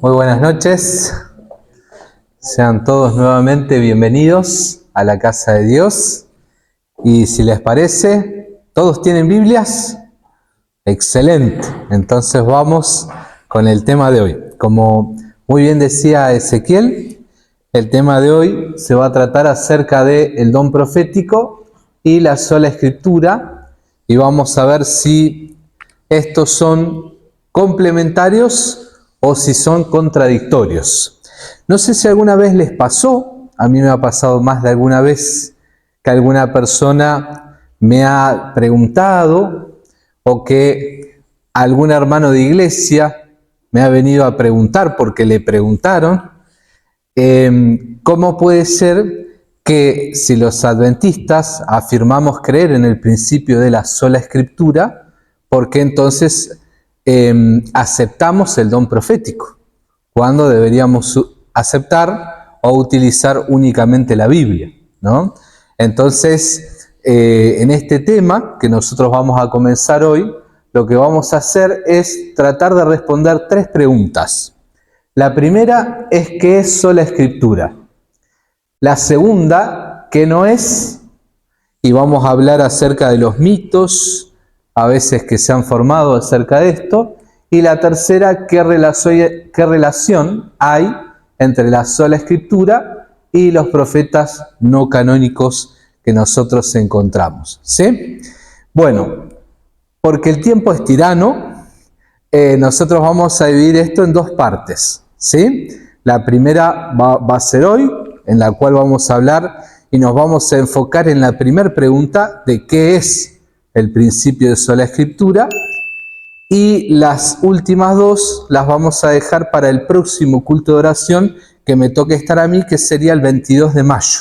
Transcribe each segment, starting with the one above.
Muy buenas noches, sean todos nuevamente bienvenidos a la casa de Dios. Y si les parece, ¿todos tienen Biblias? Excelente, entonces vamos con el tema de hoy. Como muy bien decía Ezequiel, el tema de hoy se va a tratar acerca del don profético y la sola escritura, y vamos a ver si estos son complementarios o si son contradictorios. No sé si alguna vez les pasó, a mí me ha pasado más de alguna vez, que alguna persona me ha preguntado o que algún hermano de iglesia me ha venido a preguntar porque le preguntaron ¿cómo puede ser que si los adventistas afirmamos creer en el principio de la sola escritura, ¿por qué entonces aceptamos el don profético? Cuando deberíamos aceptar o utilizar únicamente la Biblia, ¿no? Entonces, en este tema que nosotros vamos a comenzar hoy, lo que vamos a hacer es tratar de responder tres preguntas. La primera es ¿qué es sola escritura? La segunda, ¿qué no es? Y vamos a hablar acerca de los mitos, a veces que se han formado acerca de esto. Y la tercera, ¿qué relación hay entre la sola escritura y los profetas no canónicos que nosotros encontramos? ¿Sí? Bueno, porque el tiempo es tirano, nosotros vamos a dividir esto en dos partes, ¿sí? La primera va a ser hoy, en la cual vamos a hablar y nos vamos a enfocar en la primera pregunta de qué es el principio de sola escritura, y las últimas dos las vamos a dejar para el próximo culto de oración que me toque estar a mí, que sería el 22 de mayo.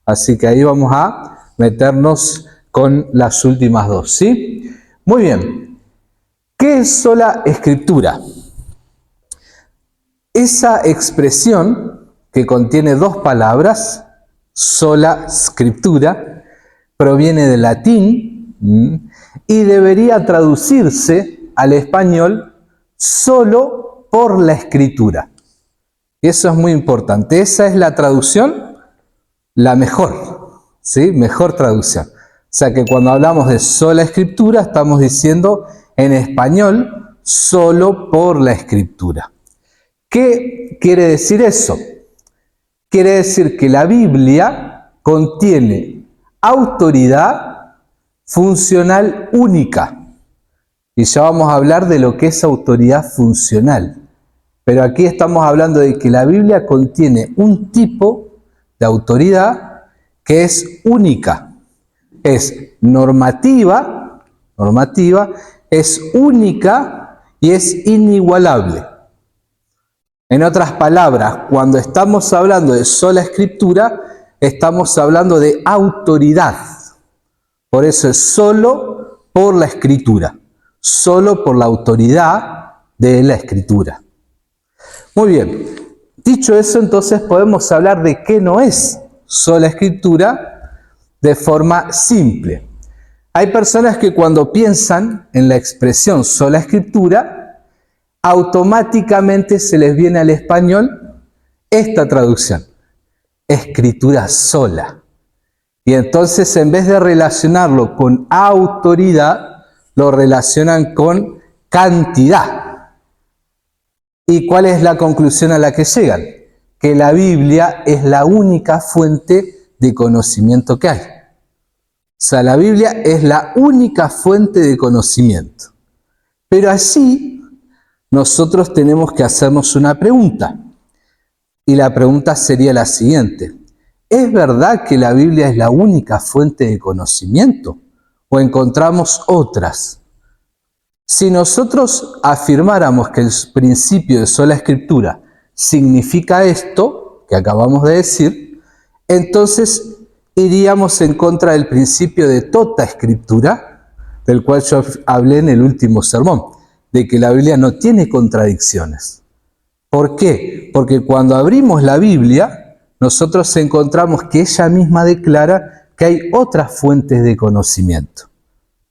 Así que ahí vamos a meternos con las últimas dos, ¿sí? Muy bien. ¿Qué es sola escritura? Esa expresión que contiene dos palabras, sola scriptura, proviene del latín y debería traducirse al español solo por la escritura. Eso es muy importante. Esa es la traducción, la mejor, ¿sí? Mejor traducción. O sea que cuando hablamos de sola escritura, estamos diciendo en español solo por la escritura. ¿Qué quiere decir eso? Quiere decir que la Biblia contiene autoridad funcional única. Y ya vamos a hablar de lo que es autoridad funcional. Pero aquí estamos hablando de que la Biblia contiene un tipo de autoridad que es única. Es normativa, es única y es inigualable. En otras palabras, cuando estamos hablando de sola escritura, estamos hablando de autoridad. Por eso es solo por la escritura, solo por la autoridad de la escritura. Muy bien, dicho eso, entonces podemos hablar de qué no es sola escritura de forma simple. Hay personas que cuando piensan en la expresión sola escritura, automáticamente se les viene al español esta traducción, escritura sola. Y entonces en vez de relacionarlo con autoridad, lo relacionan con cantidad. ¿Y cuál es la conclusión a la que llegan? Que la Biblia es la única fuente de conocimiento que hay. O sea, la Biblia es la única fuente de conocimiento. Pero así nosotros tenemos que hacernos una pregunta. Y la pregunta sería la siguiente. ¿Es verdad que la Biblia es la única fuente de conocimiento? ¿O encontramos otras? Si nosotros afirmáramos que el principio de sola escritura significa esto que acabamos de decir, entonces iríamos en contra del principio de tota escritura, del cual yo hablé en el último sermón, de que la Biblia no tiene contradicciones. ¿Por qué? Porque cuando abrimos la Biblia, nosotros encontramos que ella misma declara que hay otras fuentes de conocimiento.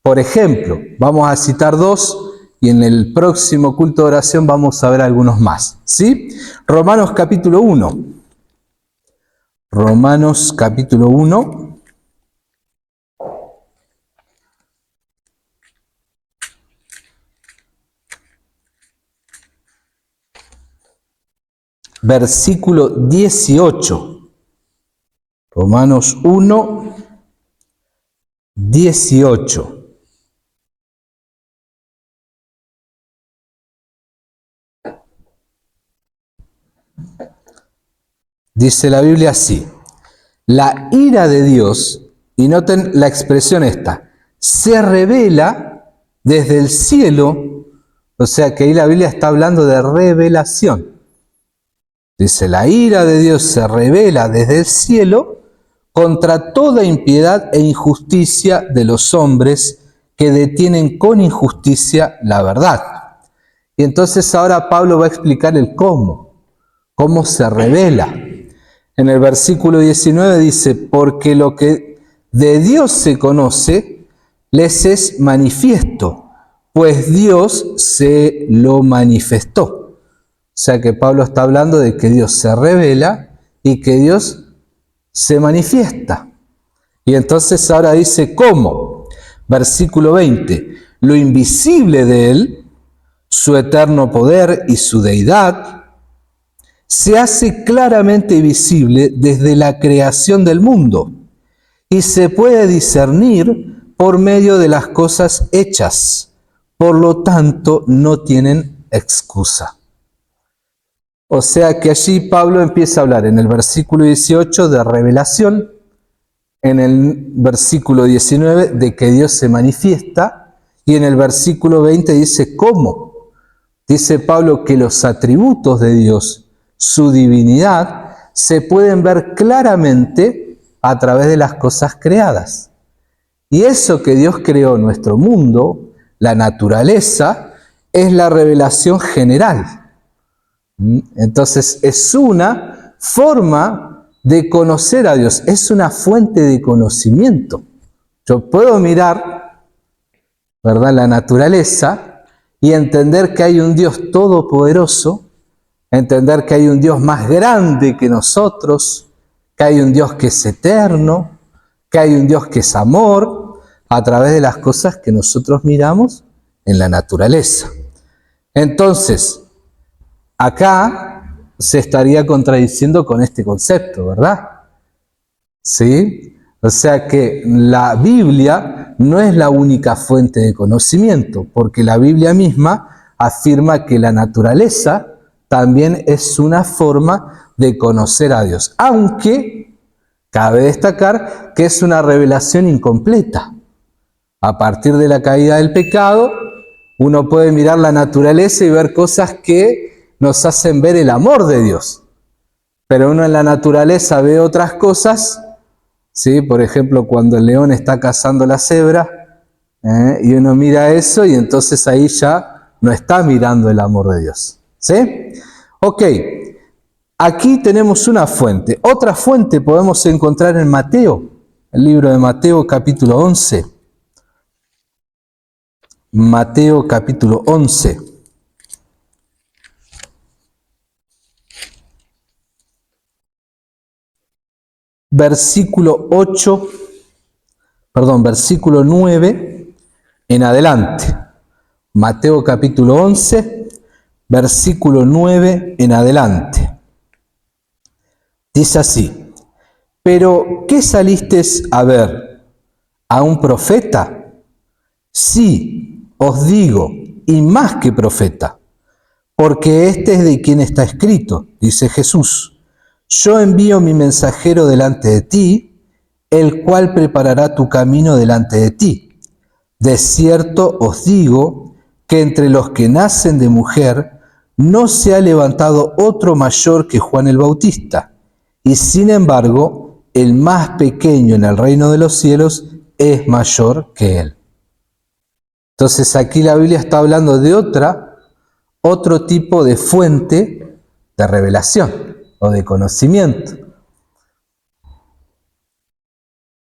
Por ejemplo, vamos a citar dos y en el próximo culto de oración vamos a ver algunos más, ¿sí? Romanos capítulo 1. Romanos capítulo 1. Versículo 18. Romanos 1, 18. Dice la Biblia así: la ira de Dios, y noten la expresión esta, se revela desde el cielo, o sea que ahí la Biblia está hablando de revelación. Dice, la ira de Dios se revela desde el cielo contra toda impiedad e injusticia de los hombres que detienen con injusticia la verdad. Y entonces ahora Pablo va a explicar el cómo se revela. En el versículo 19 dice, porque lo que de Dios se conoce les es manifiesto, pues Dios se lo manifestó. O sea que Pablo está hablando de que Dios se revela y que Dios se manifiesta. Y entonces ahora dice, ¿cómo? Versículo 20, lo invisible de Él, su eterno poder y su deidad, se hace claramente visible desde la creación del mundo y se puede discernir por medio de las cosas hechas. Por lo tanto, no tienen excusa. O sea que allí Pablo empieza a hablar en el versículo 18 de revelación, en el versículo 19 de que Dios se manifiesta y en el versículo 20 dice cómo. Dice Pablo que los atributos de Dios, su divinidad, se pueden ver claramente a través de las cosas creadas. Y eso que Dios creó nuestro mundo, la naturaleza, es la revelación general. Entonces es una forma de conocer a Dios, es una fuente de conocimiento. Yo puedo mirar, ¿verdad?, la naturaleza y entender que hay un Dios todopoderoso, entender que hay un Dios más grande que nosotros, que hay un Dios que es eterno, que hay un Dios que es amor, a través de las cosas que nosotros miramos en la naturaleza. Entonces, acá se estaría contradiciendo con este concepto, ¿verdad? ¿Sí? O sea que la Biblia no es la única fuente de conocimiento, porque la Biblia misma afirma que la naturaleza también es una forma de conocer a Dios, aunque cabe destacar que es una revelación incompleta. A partir de la caída del pecado, uno puede mirar la naturaleza y ver cosas que nos hacen ver el amor de Dios. Pero uno en la naturaleza ve otras cosas, ¿sí? Por ejemplo, cuando el león está cazando la cebra, y uno mira eso y entonces ahí ya no está mirando el amor de Dios. ¿Sí? Ok, aquí tenemos una fuente. Otra fuente podemos encontrar en Mateo, el libro de Mateo capítulo 11. Mateo capítulo 11. Versículo 9 en adelante. Mateo capítulo 11, versículo 9 en adelante. Dice así, ¿pero qué salisteis a ver? ¿A un profeta? Sí, os digo, y más que profeta, porque este es de quien está escrito, dice Jesús. Yo envío mi mensajero delante de ti, el cual preparará tu camino delante de ti. De cierto os digo que entre los que nacen de mujer no se ha levantado otro mayor que Juan el Bautista, y sin embargo el más pequeño en el reino de los cielos es mayor que él. Entonces aquí la Biblia está hablando de otro tipo de fuente de revelación o de conocimiento.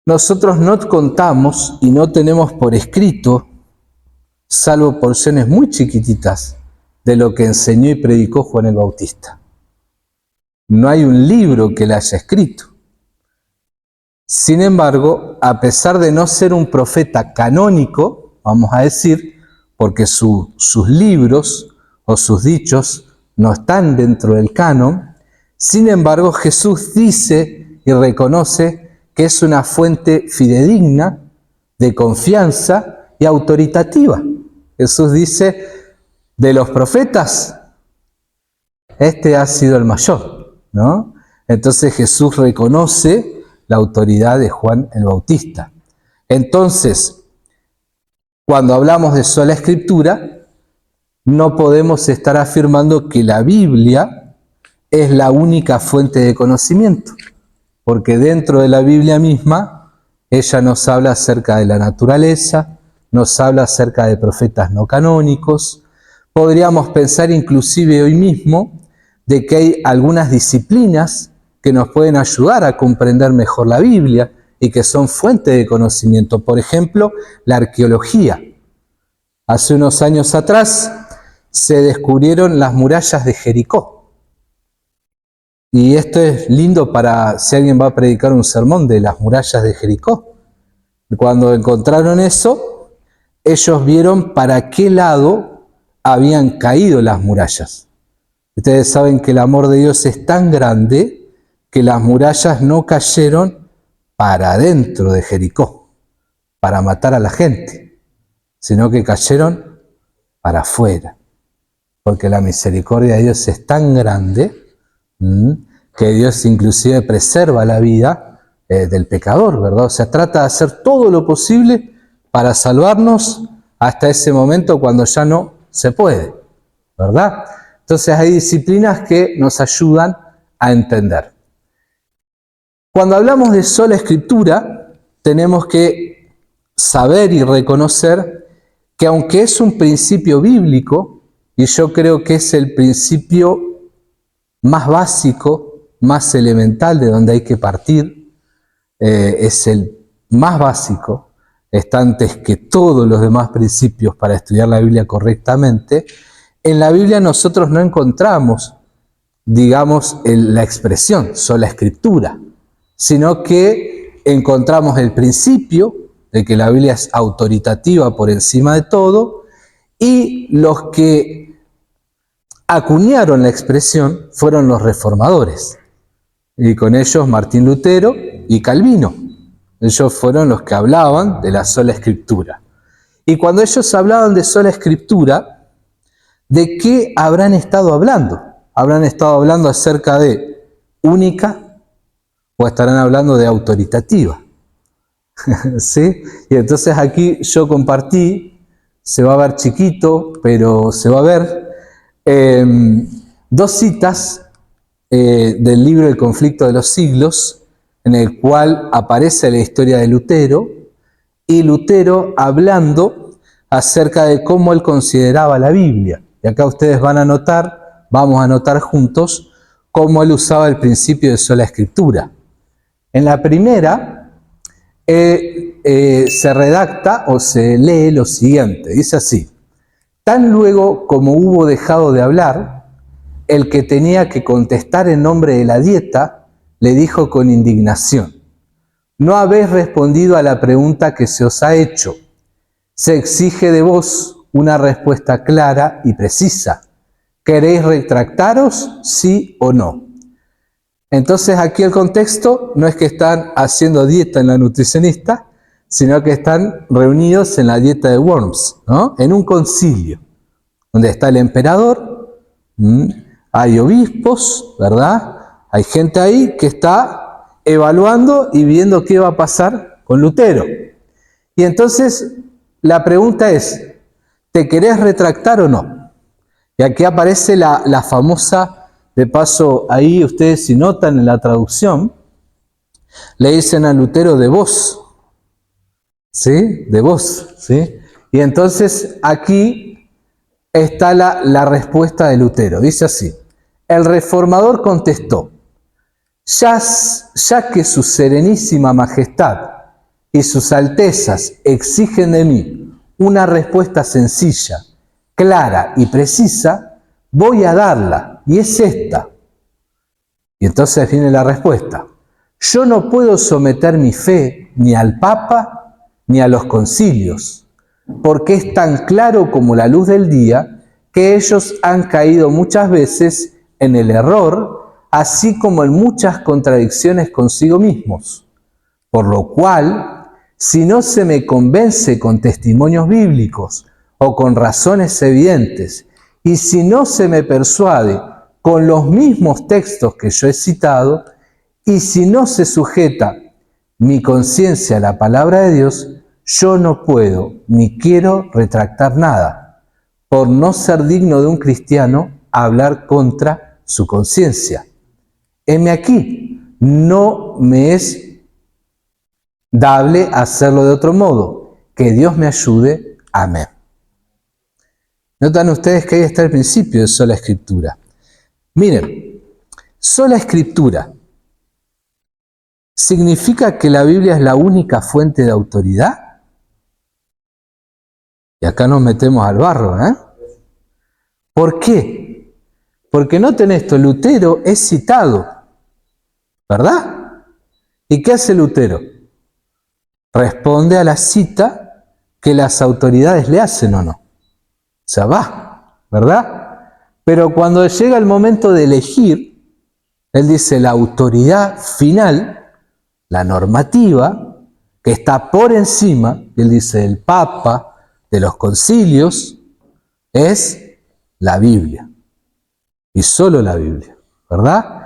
Nosotros no contamos y no tenemos por escrito, salvo porciones muy chiquititas de lo que enseñó y predicó Juan el Bautista. No hay un libro que le haya escrito. Sin embargo, a pesar de no ser un profeta canónico, vamos a decir, porque sus libros o sus dichos no están dentro del canon, sin embargo Jesús dice y reconoce que es una fuente fidedigna, de confianza y autoritativa. Jesús dice, de los profetas, este ha sido el mayor, ¿no? Entonces Jesús reconoce la autoridad de Juan el Bautista. Entonces, cuando hablamos de sola escritura, no podemos estar afirmando que la Biblia es la única fuente de conocimiento, porque dentro de la Biblia misma, ella nos habla acerca de la naturaleza, nos habla acerca de profetas no canónicos. Podríamos pensar inclusive hoy mismo de que hay algunas disciplinas que nos pueden ayudar a comprender mejor la Biblia y que son fuente de conocimiento. Por ejemplo, la arqueología. Hace unos años atrás se descubrieron las murallas de Jericó. Y esto es lindo para si alguien va a predicar un sermón de las murallas de Jericó. Cuando encontraron eso, ellos vieron para qué lado habían caído las murallas. Ustedes saben que el amor de Dios es tan grande que las murallas no cayeron para adentro de Jericó, para matar a la gente, sino que cayeron para afuera. Porque la misericordia de Dios es tan grande que Dios inclusive preserva la vida del pecador, ¿verdad? O sea, trata de hacer todo lo posible para salvarnos hasta ese momento cuando ya no se puede, ¿verdad? Entonces hay disciplinas que nos ayudan a entender. Cuando hablamos de sola escritura, tenemos que saber y reconocer que aunque es un principio bíblico, y yo creo que es el principio más básico, más elemental de donde hay que partir, es el más básico, está antes que todos los demás principios para estudiar la Biblia correctamente. En la Biblia nosotros no encontramos, digamos, la expresión sola escritura, sino que encontramos el principio de que la Biblia es autoritativa por encima de todo, y los que acuñaron la expresión fueron los reformadores, y con ellos Martín Lutero y Calvino. Ellos fueron los que hablaban de la sola escritura. Y cuando ellos hablaban de sola escritura, ¿de qué habrán estado hablando? ¿Habrán estado hablando acerca de única o estarán hablando de autoritativa? ¿Sí? Y entonces aquí yo compartí, se va a ver chiquito, pero se va a ver, dos citas del libro El conflicto de los siglos, en el cual aparece la historia de Lutero, y Lutero hablando acerca de cómo él consideraba la Biblia. Y acá ustedes van a notar, vamos a notar juntos, cómo él usaba el principio de sola escritura. En la primera se redacta o se lee lo siguiente, dice así: tan luego como hubo dejado de hablar, el que tenía que contestar en nombre de la dieta le dijo con indignación: no habéis respondido a la pregunta que se os ha hecho. Se exige de vos una respuesta clara y precisa. ¿Queréis retractaros, sí o no? Entonces aquí el contexto no es que están haciendo dieta en la nutricionista, sino que están reunidos en la dieta de Worms, ¿no? En un concilio, donde está el emperador, hay obispos, ¿verdad? Hay gente ahí que está evaluando y viendo qué va a pasar con Lutero. Y entonces la pregunta es, ¿te querés retractar o no? Y aquí aparece la famosa, de paso ahí ustedes si notan en la traducción, le dicen a Lutero de vos, ¿sí? De vos, ¿sí? Y entonces aquí está la respuesta de Lutero, dice así: el reformador contestó: ya que su serenísima majestad y sus altezas exigen de mí una respuesta sencilla, clara y precisa, voy a darla, y es esta. Y entonces viene la respuesta. Yo no puedo someter mi fe ni al Papa ni a los concilios, porque es tan claro como la luz del día que ellos han caído muchas veces en el error, así como en muchas contradicciones consigo mismos. Por lo cual, si no se me convence con testimonios bíblicos o con razones evidentes, y si no se me persuade con los mismos textos que yo he citado, y si no se sujeta mi conciencia a la palabra de Dios, yo no puedo ni quiero retractar nada, por no ser digno de un cristiano hablar contra su conciencia. Heme aquí, no me es dable hacerlo de otro modo. Que Dios me ayude. Amén. Notan ustedes que ahí está el principio de sola escritura. Miren, sola escritura ¿significa que la Biblia es la única fuente de autoridad? Y acá nos metemos al barro, ¿eh? ¿Por qué? Porque noten esto, Lutero es citado, ¿verdad? ¿Y qué hace Lutero? Responde a la cita que las autoridades le hacen o no. O sea, va, ¿verdad? Pero cuando llega el momento de elegir, él dice la autoridad final, la normativa, que está por encima, él dice el Papa, de los concilios, es la Biblia. Y solo la Biblia, ¿verdad?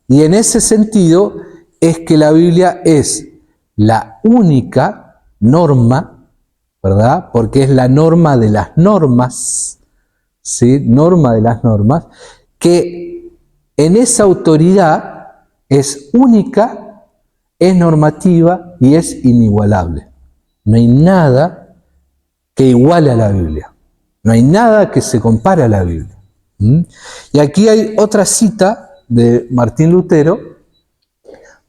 Y en ese sentido es que la Biblia es la única norma, ¿verdad? Porque es la norma de las normas, ¿sí? Norma de las normas, que en esa autoridad es única, es normativa y es inigualable. No hay nada que iguale a la Biblia. No hay nada que se compare a la Biblia. Y aquí hay otra cita de Martín Lutero,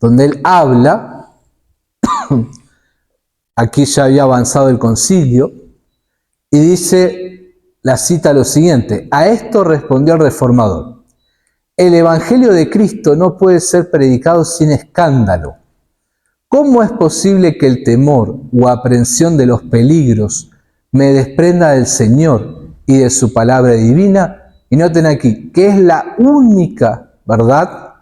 donde él habla, aquí ya había avanzado el concilio, y dice la cita lo siguiente: a esto respondió el reformador: el Evangelio de Cristo no puede ser predicado sin escándalo. ¿Cómo es posible que el temor o aprehensión de los peligros me desprenda del Señor y de su palabra divina? Y noten aquí, que es la única verdad.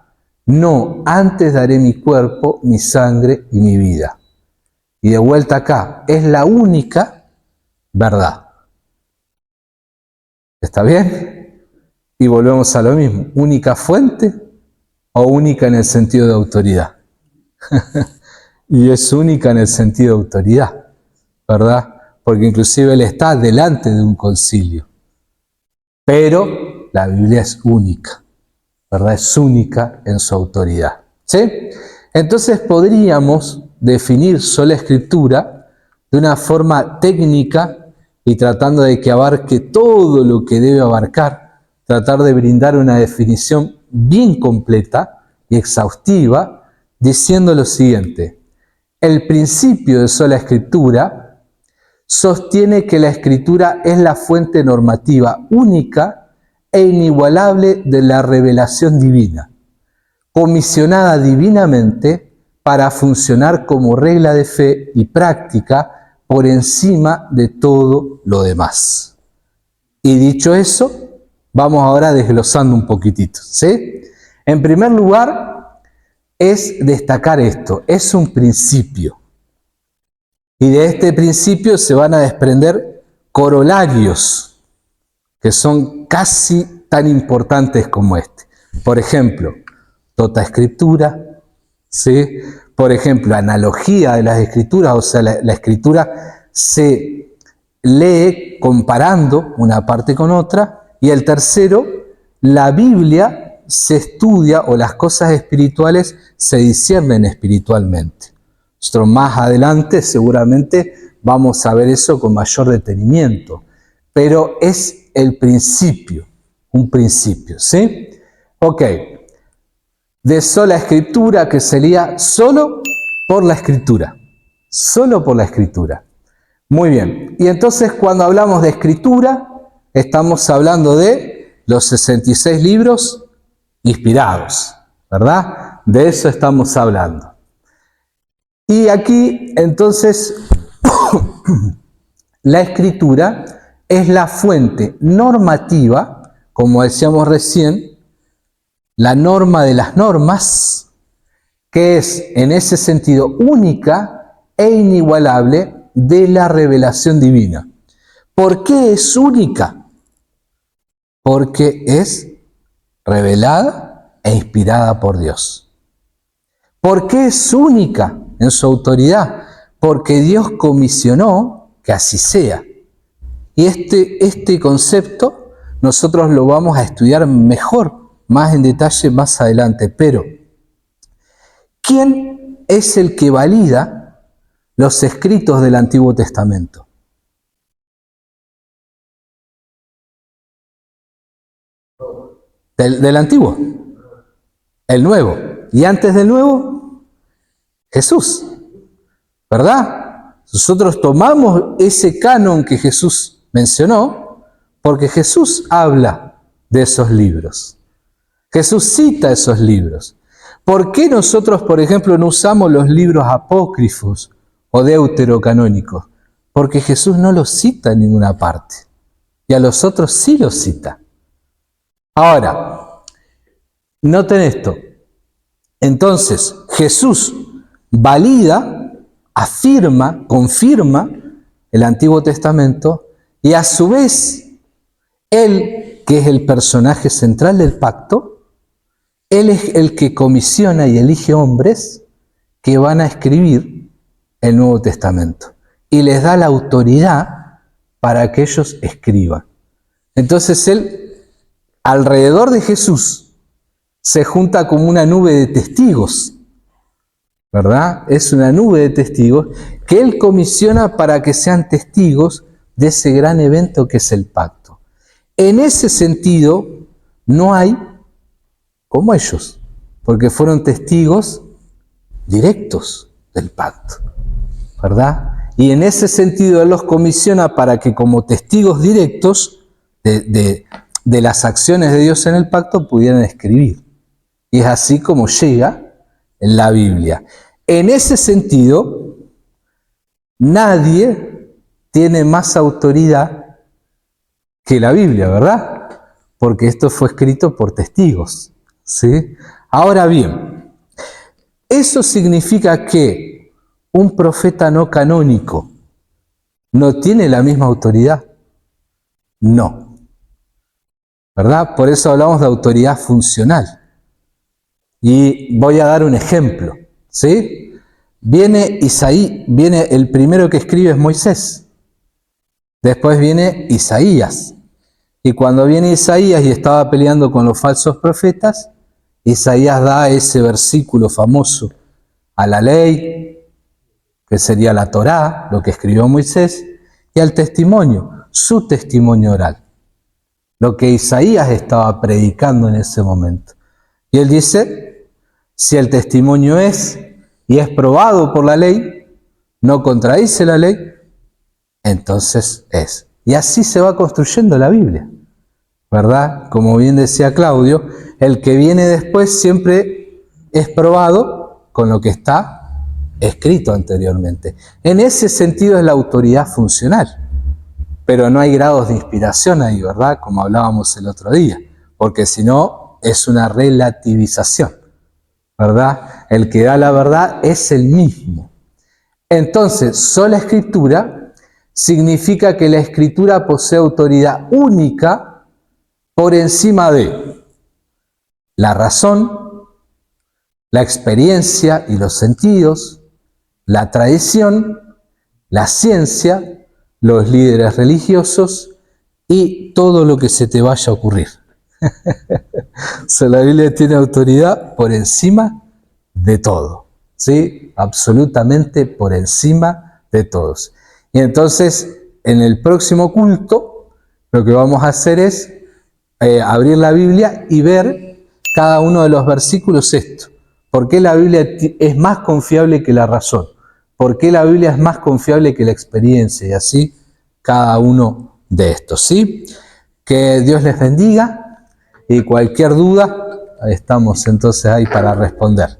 No, antes daré mi cuerpo, mi sangre y mi vida. Y de vuelta acá, es la única verdad. ¿Está bien? Y volvemos a lo mismo. ¿Única fuente o única en el sentido de autoridad? Y es única en el sentido de autoridad, ¿verdad? Porque inclusive él está delante de un concilio. Pero la Biblia es única, ¿verdad? Es única en su autoridad, ¿sí? Entonces podríamos definir sola escritura de una forma técnica y tratando de que abarque todo lo que debe abarcar, tratar de brindar una definición bien completa y exhaustiva, diciendo lo siguiente: el principio de sola escritura sostiene que la escritura es la fuente normativa única e inigualable de la revelación divina, comisionada divinamente para funcionar como regla de fe y práctica por encima de todo lo demás. Y dicho eso, vamos ahora desglosando un poquitito, ¿sí? En primer lugar, es destacar esto, es un principio. Y de este principio se van a desprender corolarios que son casi tan importantes como este. Por ejemplo, tota escritura, ¿sí? Por ejemplo, analogía de las escrituras, o sea, la escritura se lee comparando una parte con otra. Y el tercero, la Biblia se estudia o las cosas espirituales se disciernen espiritualmente. Nosotros más adelante seguramente vamos a ver eso con mayor detenimiento, pero es el principio, un principio, ¿sí? Ok, de sola escritura, que sería solo por la escritura, solo por la escritura. Muy bien. Y entonces cuando hablamos de escritura, estamos hablando de los 66 libros inspirados, ¿verdad? De eso estamos hablando. Y aquí, entonces, la escritura es la fuente normativa, como decíamos recién, la norma de las normas, que es en ese sentido única e inigualable de la revelación divina. ¿Por qué es única? Porque es revelada e inspirada por Dios. ¿Por qué es única en su autoridad? Porque Dios comisionó que así sea. Y este concepto nosotros lo vamos a estudiar mejor, más en detalle más adelante. Pero, ¿quién es el que valida los escritos del Antiguo Testamento? Del Antiguo, el Nuevo. Y antes del Nuevo, Jesús, ¿verdad? Nosotros tomamos ese canon que Jesús mencionó porque Jesús habla de esos libros. Jesús cita esos libros. ¿Por qué nosotros, por ejemplo, no usamos los libros apócrifos o deuterocanónicos? Porque Jesús no los cita en ninguna parte. Y a los otros sí los cita. Ahora, noten esto. Entonces, Jesús valida, afirma, confirma el Antiguo Testamento y a su vez, Él, que es el personaje central del pacto, Él es el que comisiona y elige hombres que van a escribir el Nuevo Testamento y les da la autoridad para que ellos escriban. Entonces Él, alrededor de Jesús, se junta como una nube de testigos, ¿verdad? Es una nube de testigos que Él comisiona para que sean testigos de ese gran evento que es el pacto. En ese sentido, no hay como ellos, porque fueron testigos directos del pacto, ¿verdad? Y en ese sentido Él los comisiona para que como testigos directos de las acciones de Dios en el pacto pudieran escribir. Y es así como llega en la Biblia. En ese sentido, nadie tiene más autoridad que la Biblia, ¿verdad? Porque esto fue escrito por testigos, ¿sí? Ahora bien, ¿eso significa que un profeta no canónico no tiene la misma autoridad? No, ¿verdad? Por eso hablamos de autoridad funcional. Y voy a dar un ejemplo, ¿sí? Viene el primero que escribe es Moisés. Después viene Isaías. Y cuando viene Isaías y estaba peleando con los falsos profetas, Isaías da ese versículo famoso a la ley, que sería la Torá, lo que escribió Moisés, y al testimonio, su testimonio oral, lo que Isaías estaba predicando en ese momento. Y él dice, si el testimonio es y es probado por la ley, no contradice la ley, entonces es. Y así se va construyendo la Biblia, ¿verdad? Como bien decía Claudio, el que viene después siempre es probado con lo que está escrito anteriormente. En ese sentido es la autoridad funcional, pero no hay grados de inspiración ahí, ¿verdad? Como hablábamos el otro día, porque si no es una relativización, ¿verdad? El que da la verdad es el mismo. Entonces, sola escritura significa que la escritura posee autoridad única por encima de la razón, la experiencia y los sentidos, la tradición, la ciencia, los líderes religiosos y todo lo que se te vaya a ocurrir. O sea, la Biblia tiene autoridad por encima de todo, ¿sí? Absolutamente por encima de todos. Y entonces, en el próximo culto, lo que vamos a hacer es abrir la Biblia y ver cada uno de los versículos esto. ¿Por qué la Biblia es más confiable que la razón? por qué la Biblia es más confiable que la experiencia y así cada uno de estos, ¿sí? Que Dios les bendiga y cualquier duda, estamos entonces ahí para responder.